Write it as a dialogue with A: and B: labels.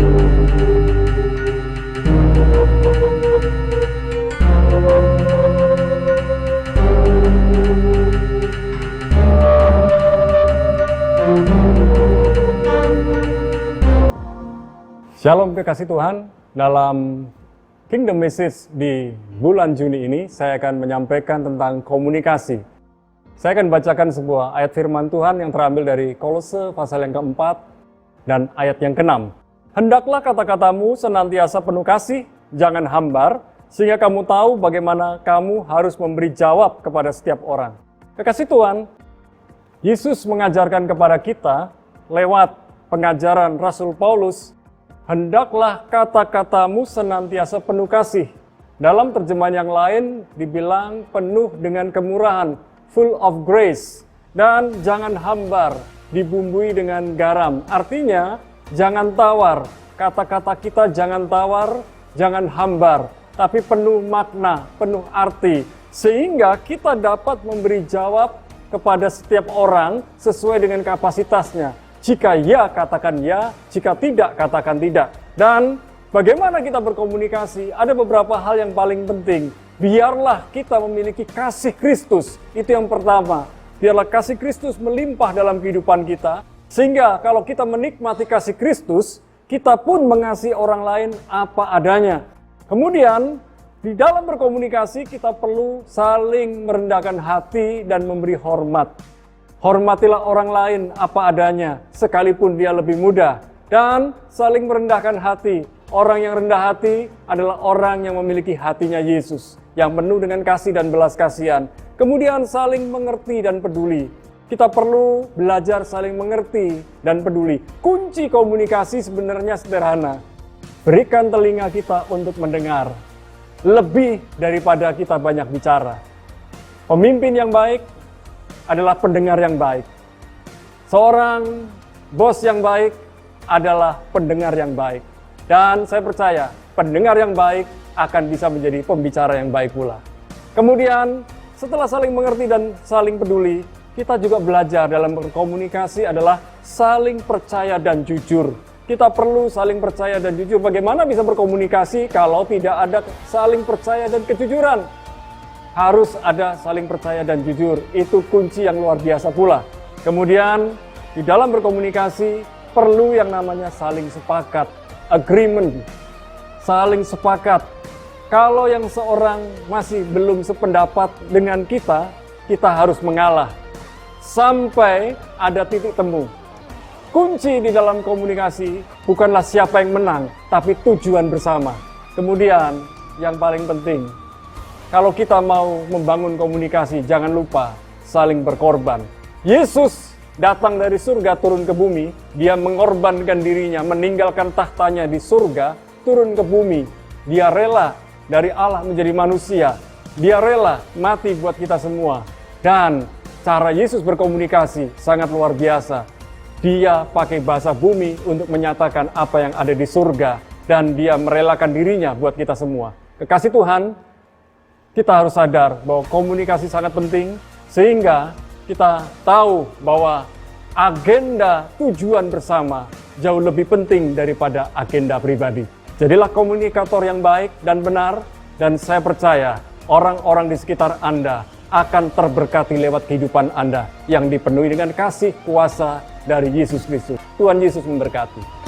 A: Shalom kekasih Tuhan, dalam Kingdom Message di bulan Juni ini saya akan menyampaikan tentang komunikasi. Saya akan bacakan sebuah ayat firman Tuhan yang terambil dari Kolose pasal yang keempat dan ayat yang ke-6. Hendaklah kata-katamu senantiasa penuh kasih, jangan hambar, sehingga kamu tahu bagaimana kamu harus memberi jawab kepada setiap orang. Kekasih Tuhan, Yesus mengajarkan kepada kita lewat pengajaran Rasul Paulus, hendaklah kata-katamu senantiasa penuh kasih. Dalam terjemahan yang lain dibilang penuh dengan kemurahan, full of grace. Dan jangan hambar, dibumbui dengan garam. Artinya, jangan tawar. Kata-kata kita jangan tawar, jangan hambar. Tapi penuh makna, penuh arti. Sehingga kita dapat memberi jawab kepada setiap orang sesuai dengan kapasitasnya. Jika ya, katakan ya. Jika tidak, katakan tidak. Dan bagaimana kita berkomunikasi? Ada beberapa hal yang paling penting. Biarlah kita memiliki kasih Kristus. Itu yang pertama. Biarlah kasih Kristus melimpah dalam kehidupan kita. Sehingga kalau kita menikmati kasih Kristus, kita pun mengasihi orang lain apa adanya. Kemudian, di dalam berkomunikasi kita perlu saling merendahkan hati dan memberi hormat. Hormatilah orang lain apa adanya, sekalipun dia lebih muda. Dan saling merendahkan hati. Orang yang rendah hati adalah orang yang memiliki hatinya Yesus, yang penuh dengan kasih dan belas kasihan. Kemudian saling mengerti dan peduli. Kita perlu belajar saling mengerti dan peduli. Kunci komunikasi sebenarnya sederhana. Berikan telinga kita untuk mendengar, lebih daripada kita banyak bicara. Pemimpin yang baik adalah pendengar yang baik. Seorang bos yang baik adalah pendengar yang baik. Dan saya percaya pendengar yang baik akan bisa menjadi pembicara yang baik pula. Kemudian setelah saling mengerti dan saling peduli, kita juga belajar dalam berkomunikasi adalah saling percaya dan jujur. Kita perlu saling percaya dan jujur. Bagaimana bisa berkomunikasi kalau tidak ada saling percaya dan kejujuran? Harus ada saling percaya dan jujur. Itu kunci yang luar biasa pula. Kemudian di dalam berkomunikasi perlu yang namanya saling sepakat, agreement. Saling sepakat. Kalau yang seorang masih belum sependapat dengan kita harus mengalah sampai ada titik temu. Kunci di dalam komunikasi bukanlah siapa yang menang, tapi tujuan bersama. Kemudian yang paling penting, kalau kita mau membangun komunikasi, jangan lupa saling berkorban. Yesus datang dari surga turun ke bumi, dia mengorbankan dirinya, meninggalkan tahtanya di surga, turun ke bumi. Dia rela dari Allah menjadi manusia. Dia rela mati buat kita semua. Dan cara Yesus berkomunikasi sangat luar biasa. Dia pakai bahasa bumi untuk menyatakan apa yang ada di surga. Dan dia merelakan dirinya buat kita semua. Kekasih Tuhan, kita harus sadar bahwa komunikasi sangat penting, sehingga kita tahu bahwa agenda tujuan bersama jauh lebih penting daripada agenda pribadi. Jadilah komunikator yang baik dan benar, dan saya percaya orang-orang di sekitar Anda akan terberkati lewat kehidupan Anda yang dipenuhi dengan kasih kuasa dari Yesus Kristus. Tuhan Yesus memberkati.